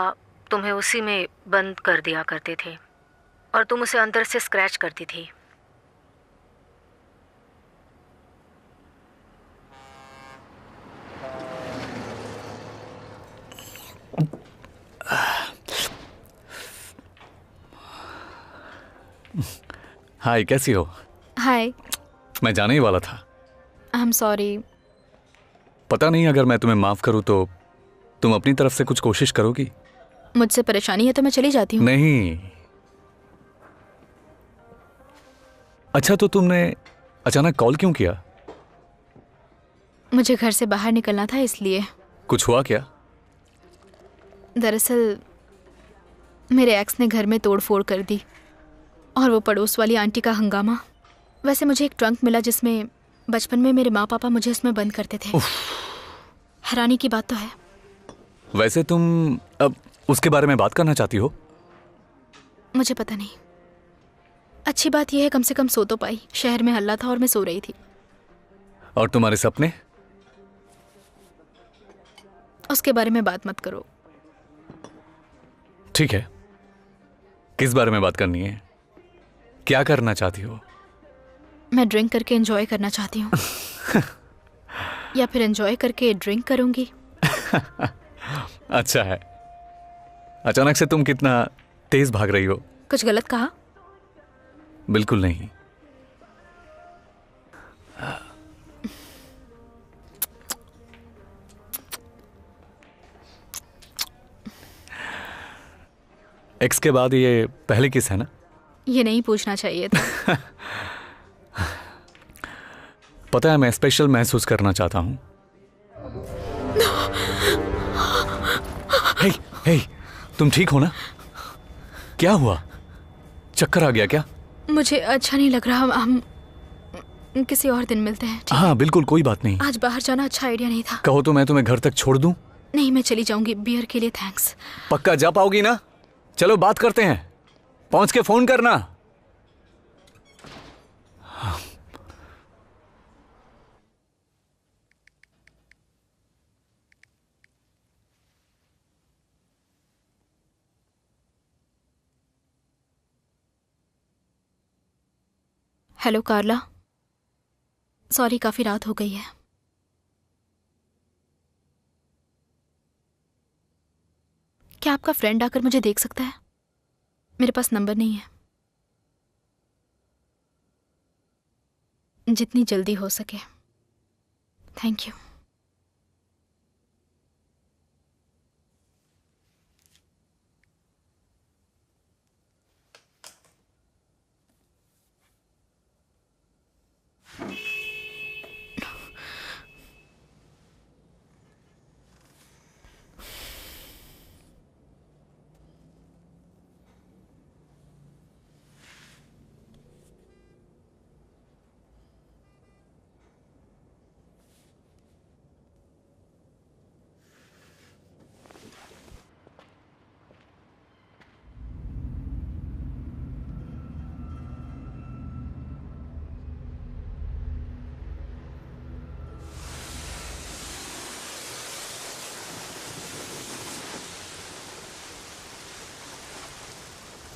तुम्हें उसी में बंद कर दिया करते थे और तुम उसे अंदर से स्क्रैच करती थी। हाय, कैसी हो? हाय। मैं जाने ही वाला था। I am sorry. पता नहीं, अगर मैं तुम्हें माफ करूं तो तुम अपनी तरफ से कुछ कोशिश करोगी? मुझसे परेशानी है तो मैं चली जाती हूँ। नहीं। अच्छा, तो तुमने अचानक कॉल क्यों किया? मुझे घर से बाहर निकलना था इसलिए। कुछ हुआ क्या? दरअसल मेरे एक्स ने घर में तोड़फोड़ कर दी और वो पड़ोस वाली आंटी का हंगामा। वैसे मुझे एक ट्रंक मिला जिसमें बचपन में मेरे माँ पापा मुझे उसमें बंद करते थे। हैरानी की बात तो है। वैसे तुम अब उसके बारे में बात करना चाहती हो? मुझे पता नहीं। अच्छी बात यह है कम से कम सो तो पाई। शहर में हल्ला था और मैं सो रही थी। और तुम्हारे सपने? उसके बारे में बात मत करो। ठीक है, किस बारे में बात करनी है? क्या करना चाहती हो? मैं ड्रिंक करके एंजॉय करना चाहती हूँ। या फिर एंजॉय करके ड्रिंक करूंगी। अच्छा है। अचानक से तुम कितना तेज भाग रही हो। कुछ गलत कहा? बिल्कुल नहीं। एक्स के बाद ये पहली किस है ना? ये नहीं पूछना चाहिए था। पता है, मैं स्पेशल महसूस करना चाहता हूं। हे, हे, तुम ठीक हो ना? क्या हुआ? चक्कर आ गया क्या? मुझे अच्छा नहीं लग रहा। हम किसी और दिन मिलते हैं। हाँ बिल्कुल, कोई बात नहीं। आज बाहर जाना अच्छा आइडिया नहीं था। कहो तो मैं तुम्हें घर तक छोड़ दूं? नहीं, मैं चली जाऊंगी। बियर के लिए थैंक्स। पक्का जा पाओगी ना? चलो बात करते हैं। पहुंच के फोन करना। हेलो कार्ला। सॉरी, काफी रात हो गई है। क्या आपका फ्रेंड आकर मुझे देख सकता है? मेरे पास नंबर नहीं है। जितनी जल्दी हो सके। Thank you.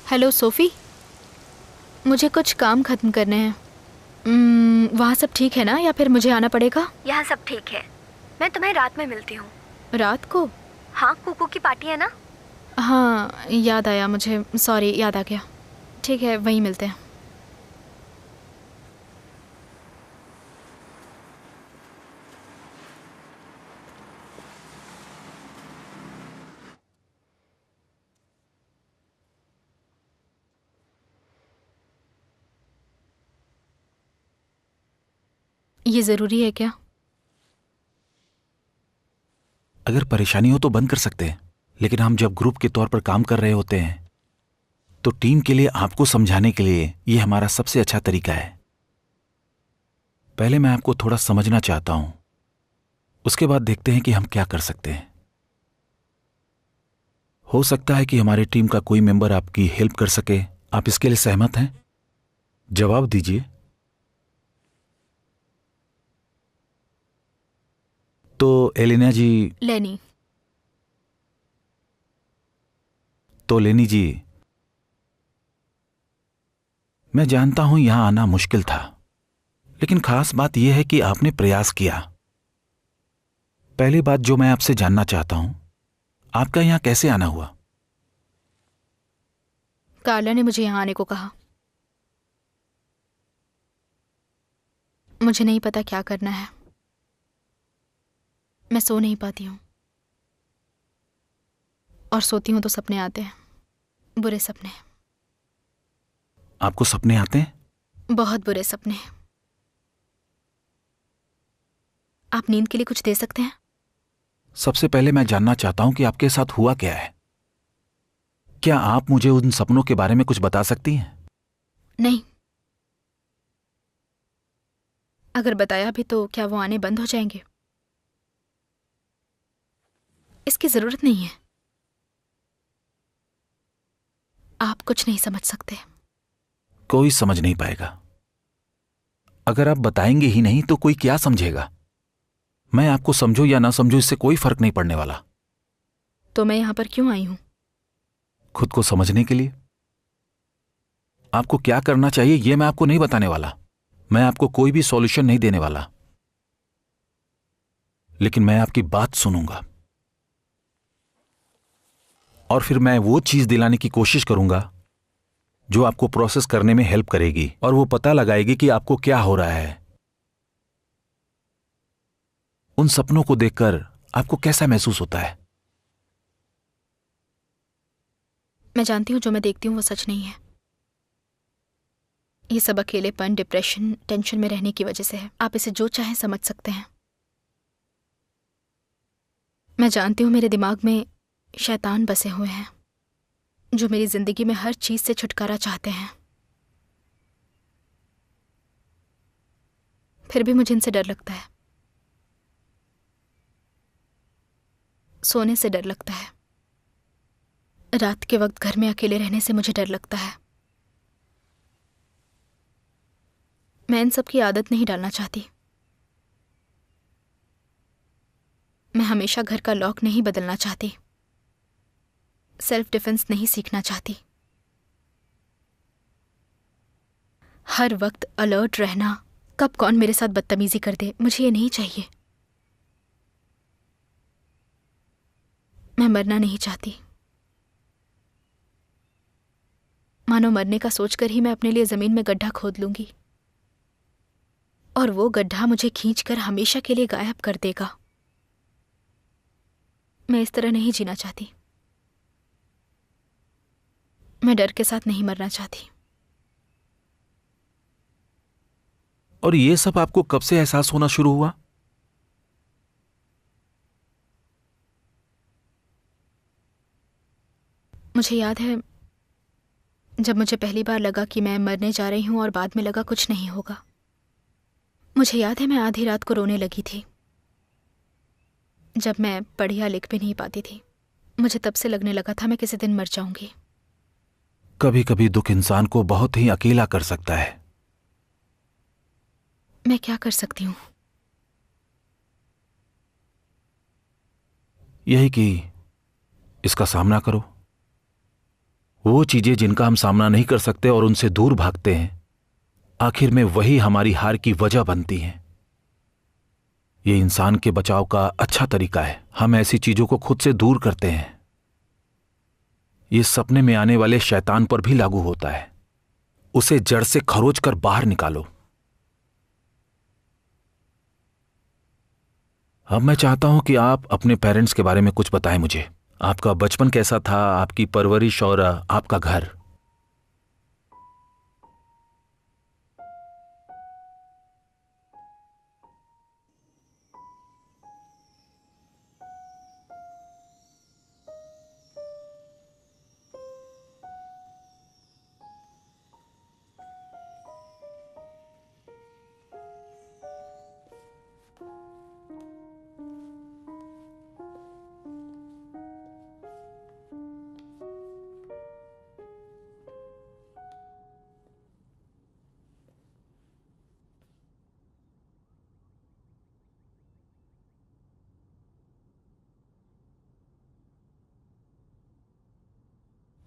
हेलो सोफी, मुझे कुछ काम खत्म करने हैं। वहाँ सब ठीक है ना, या फिर मुझे आना पड़ेगा? यहाँ सब ठीक है, मैं तुम्हें रात में मिलती हूँ। रात को? हाँ, कुकू की पार्टी है ना। हाँ याद आया मुझे, सॉरी, याद आ गया। ठीक है, वहीं मिलते हैं। ये जरूरी है क्या? अगर परेशानी हो तो बंद कर सकते हैं, लेकिन हम जब ग्रुप के तौर पर काम कर रहे होते हैं तो टीम के लिए आपको समझाने के लिए यह हमारा सबसे अच्छा तरीका है। पहले मैं आपको थोड़ा समझना चाहता हूं, उसके बाद देखते हैं कि हम क्या कर सकते हैं। हो सकता है कि हमारी टीम का कोई मेंबर आपकी हेल्प कर सके। आप इसके लिए सहमत हैं? जवाब दीजिए। तो एलिना जी। लेनी। तो लेनी जी, मैं जानता हूं यहां आना मुश्किल था, लेकिन खास बात यह है कि आपने प्रयास किया। पहली बात जो मैं आपसे जानना चाहता हूं, आपका यहां कैसे आना हुआ? कार्ला ने मुझे यहां आने को कहा। मुझे नहीं पता क्या करना है, मैं सो नहीं पाती हूँ, और सोती हूं तो सपने आते हैं, बुरे सपने। आपको सपने आते हैं? बहुत बुरे सपने। आप नींद के लिए कुछ दे सकते हैं? सबसे पहले मैं जानना चाहता हूं कि आपके साथ हुआ क्या है। क्या आप मुझे उन सपनों के बारे में कुछ बता सकती हैं? नहीं। अगर बताया भी तो क्या वो आने बंद हो जाएंगे? इसकी जरूरत नहीं है। आप कुछ नहीं समझ सकते। कोई समझ नहीं पाएगा। अगर आप बताएंगे ही नहीं तो कोई क्या समझेगा? मैं आपको समझूं या ना समझूं, इससे कोई फर्क नहीं पड़ने वाला। तो मैं यहां पर क्यों आई हूं? खुद को समझने के लिए। आपको क्या करना चाहिए यह मैं आपको नहीं बताने वाला। मैं आपको कोई भी सॉल्यूशन नहीं देने वाला, लेकिन मैं आपकी बात सुनूंगा और फिर मैं वो चीज दिलाने की कोशिश करूंगा जो आपको प्रोसेस करने में हेल्प करेगी और वो पता लगाएगी कि आपको क्या हो रहा है। उन सपनों को देखकर आपको कैसा महसूस होता है? मैं जानती हूं जो मैं देखती हूं वो सच नहीं है। ये सब अकेलेपन, डिप्रेशन, टेंशन में रहने की वजह से है। आप इसे जो चाहें समझ सकते हैं। मैं जानती हूं मेरे दिमाग में शैतान बसे हुए हैं जो मेरी जिंदगी में हर चीज से छुटकारा चाहते हैं। फिर भी मुझे इनसे डर लगता है। सोने से डर लगता है। रात के वक्त घर में अकेले रहने से मुझे डर लगता है। मैं इन सब की आदत नहीं डालना चाहती। मैं हमेशा घर का लॉक नहीं बदलना चाहती। सेल्फ डिफेंस नहीं सीखना चाहती। हर वक्त अलर्ट रहना, कब कौन मेरे साथ बदतमीजी कर दे, मुझे ये नहीं चाहिए। मैं मरना नहीं चाहती। मानो मरने का सोचकर ही मैं अपने लिए जमीन में गड्ढा खोद लूंगी और वो गड्ढा मुझे खींचकर हमेशा के लिए गायब कर देगा। मैं इस तरह नहीं जीना चाहती। मैं डर के साथ नहीं मरना चाहती। और ये सब आपको कब से एहसास होना शुरू हुआ? मुझे याद है जब मुझे पहली बार लगा कि मैं मरने जा रही हूं और बाद में लगा कुछ नहीं होगा। मुझे याद है मैं आधी रात को रोने लगी थी जब मैं पढ़ या लिख भी नहीं पाती थी। मुझे तब से लगने लगा था मैं किसी दिन मर जाऊंगी। कभी कभी दुख इंसान को बहुत ही अकेला कर सकता है। मैं क्या कर सकती हूँ? यही कि इसका सामना करो। वो चीजें जिनका हम सामना नहीं कर सकते और उनसे दूर भागते हैं, आखिर में वही हमारी हार की वजह बनती हैं। ये इंसान के बचाव का अच्छा तरीका है। हम ऐसी चीजों को खुद से दूर करते हैं। ये सपने में आने वाले शैतान पर भी लागू होता है। उसे जड़ से खरोच कर बाहर निकालो। अब मैं चाहता हूं कि आप अपने पेरेंट्स के बारे में कुछ बताएं मुझे। आपका बचपन कैसा था, आपकी परवरिश और आपका घर।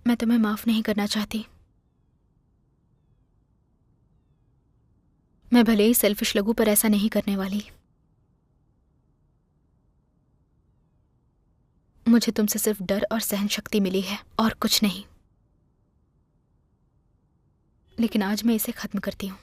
मैं तुम्हें माफ नहीं करना चाहती। मैं भले ही सेल्फिश लगूं पर ऐसा नहीं करने वाली। मुझे तुमसे सिर्फ डर और सहन शक्ति मिली है और कुछ नहीं। लेकिन आज मैं इसे खत्म करती हूं।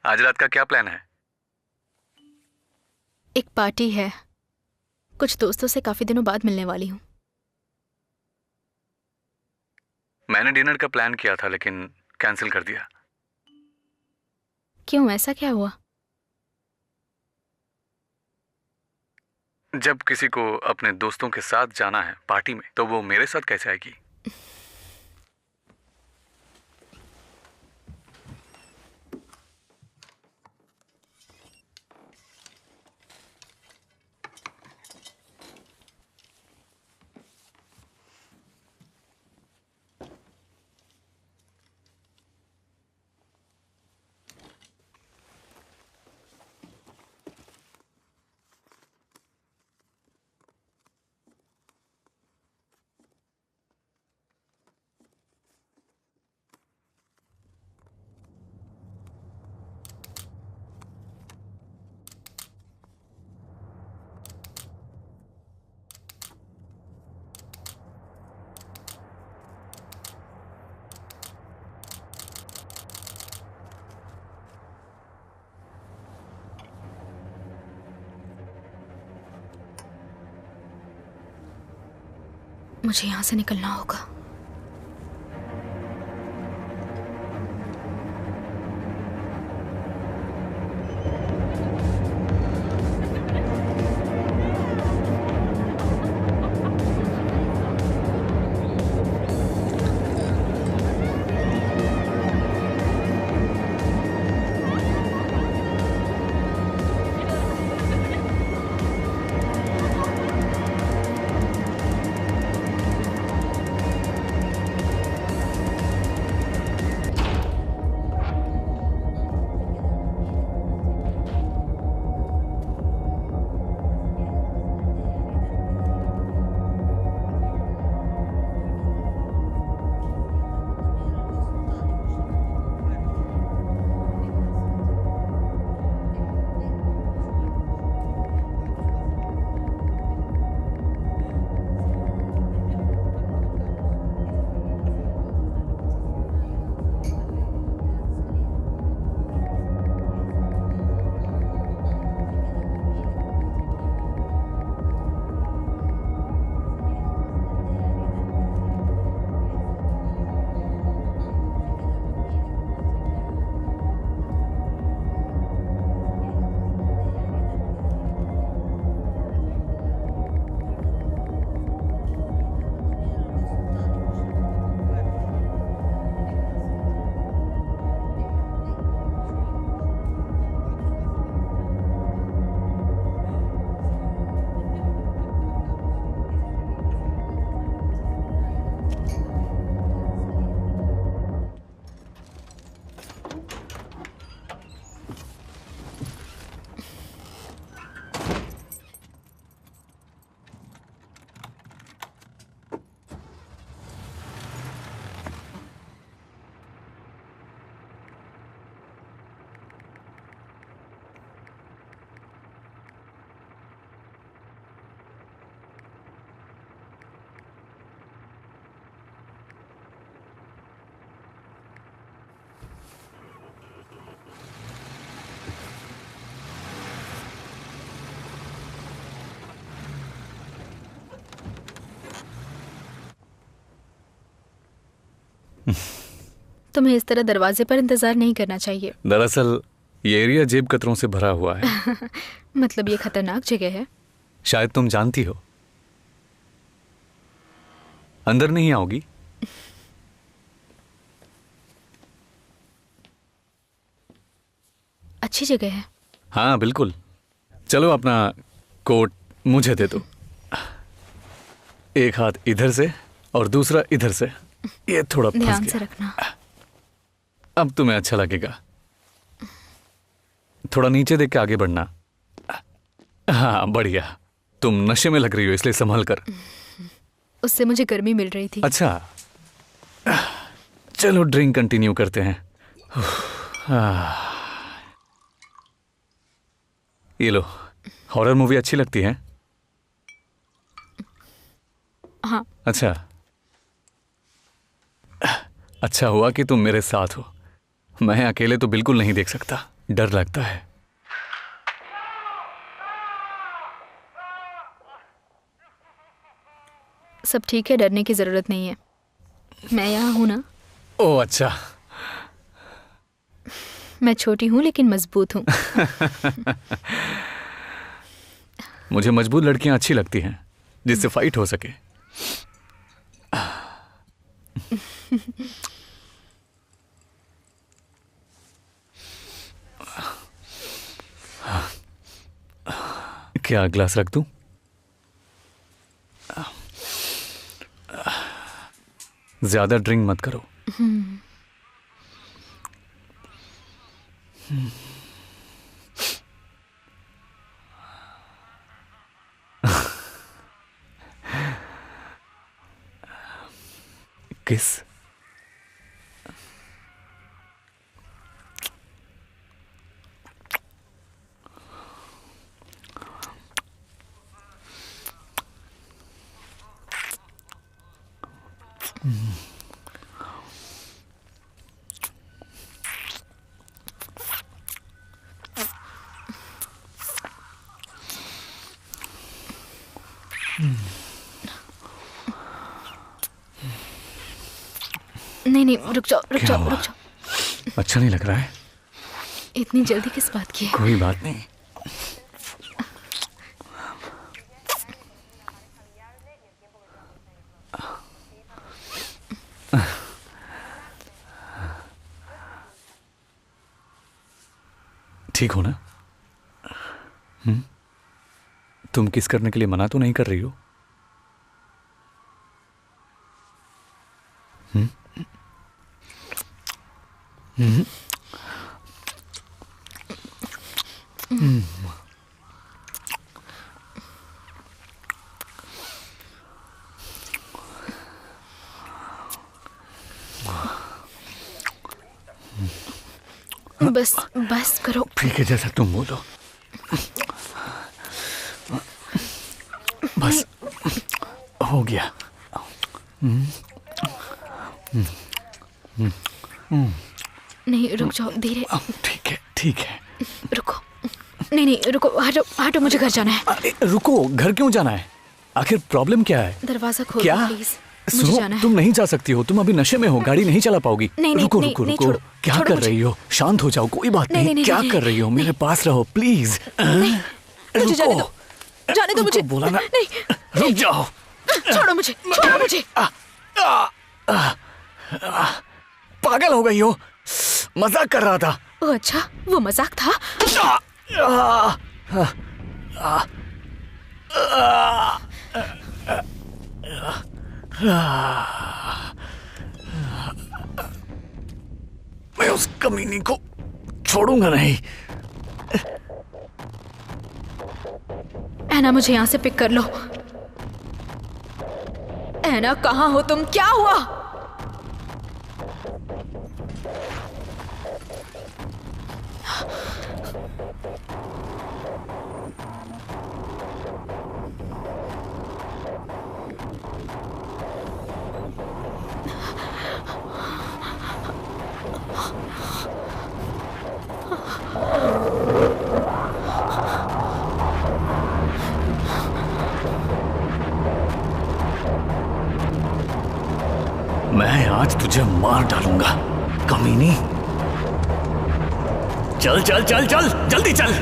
आज रात का क्या प्लान है? एक पार्टी है। कुछ दोस्तों से काफी दिनों बाद मिलने वाली हूं। मैंने डिनर का प्लान किया था लेकिन कैंसिल कर दिया। क्यों, ऐसा क्या हुआ? जब किसी को अपने दोस्तों के साथ जाना है पार्टी में तो वो मेरे साथ कैसे आएगी? मुझे यहां से निकलना होगा। तुम्हें इस तरह दरवाजे पर इंतजार नहीं करना चाहिए। दरअसल ये एरिया जेब कतरों से भरा हुआ है। मतलब ये खतरनाक जगह है। शायद तुम जानती हो। अंदर नहीं आओगी? अच्छी जगह है। हाँ बिल्कुल। चलो अपना कोट मुझे दे दो। एक हाथ इधर से और दूसरा इधर से। ये थोड़ा फंस ध्यान से गया। रखना। अब तुम्हें अच्छा लगेगा। थोड़ा नीचे देख के आगे बढ़ना। हाँ बढ़िया। तुम नशे में लग रही हो इसलिए संभल कर। उससे मुझे गर्मी मिल रही थी। अच्छा चलो ड्रिंक कंटिन्यू करते हैं। ये लो। हॉरर मूवी अच्छी लगती है? हाँ। अच्छा हुआ कि तुम मेरे साथ हो। मैं अकेले तो बिल्कुल नहीं देख सकता, डर लगता है। सब ठीक है, डरने की जरूरत नहीं है। मैं यहाँ हूं ना। ओह अच्छा। मैं छोटी हूँ लेकिन मजबूत हूँ। मुझे मजबूत लड़कियां अच्छी लगती हैं जिससे फाइट हो सके। क्या ग्लास रख दूं? ज्यादा ड्रिंक मत करो। किस? नहीं, रुक जाओ। अच्छा नहीं लग रहा है? इतनी जल्दी किस बात की है? कोई बात नहीं। ठीक हो ना? तुम किस करने के लिए मना तो नहीं कर रही हो? बस करो। ठीक है, जैसा तुम बोलो। बस हो गया। नहीं, रुक जाओ, धीरे। ठीक है। रुको। नहीं, रुको, हटो, मुझे घर जाना है। अरे रुको, घर क्यों जाना है? आखिर प्रॉब्लम क्या है? दरवाजा खोलो क्या? प्लीज। मुझे जाना है। तुम नहीं जा सकती हो, तुम अभी नशे में हो, गाड़ी नहीं चला पाओगी। रुको। क्या कर रही हो? शांत हो जाओ, कोई बात नहीं। क्या कर रही हो? मेरे पास रहो प्लीज। मुझे जाने दो मुझे। बोला ना। नहीं, रुक जाओ। छोड़ो मुझे। पागल हो गई हो? मजाक कर रहा था। ओह अच्छा, वो मजाक था। मैं उस कमीनी को छोड़ूंगा नहीं। ऐना, मुझे यहाँ से पिक कर लो। ऐना, कहाँ हो तुम? क्या हुआ? मैं आज तुझे मार डालूंगा कमीनी। चल चल चल चल जल्दी चल।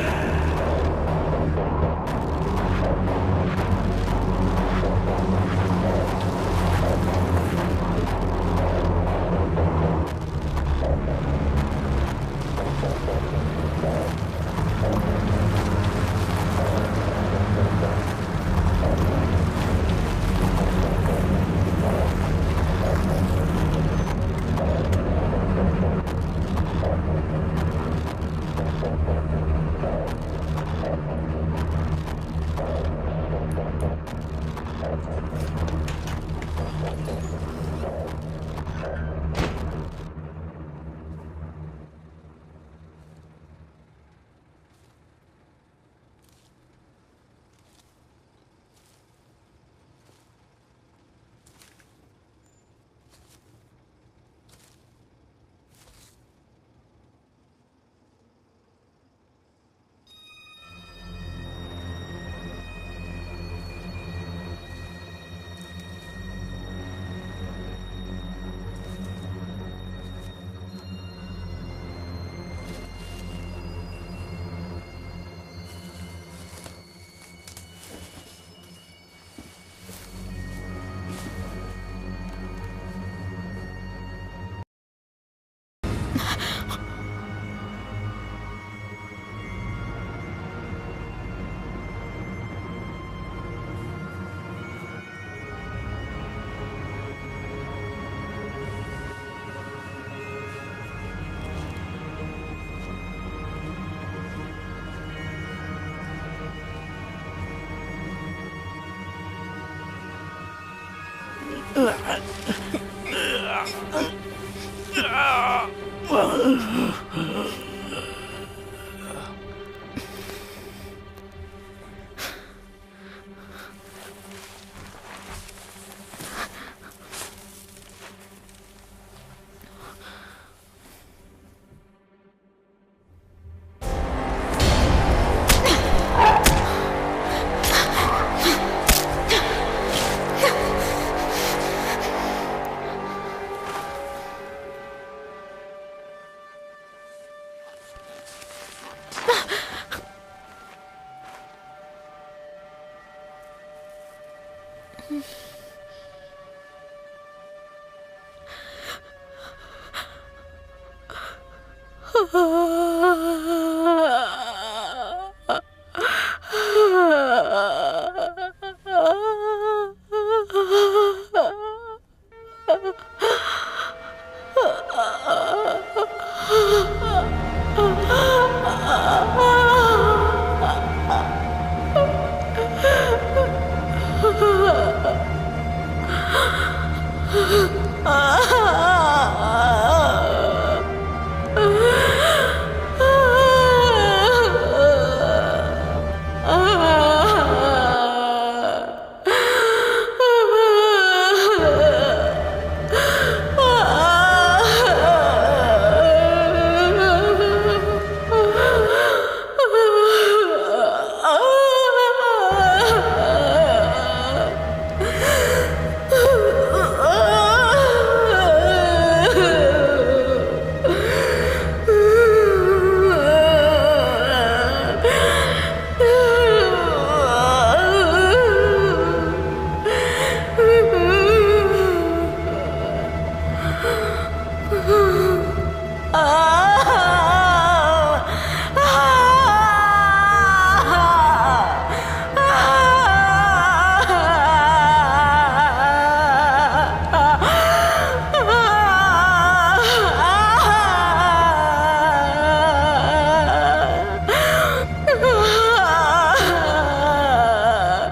Ah!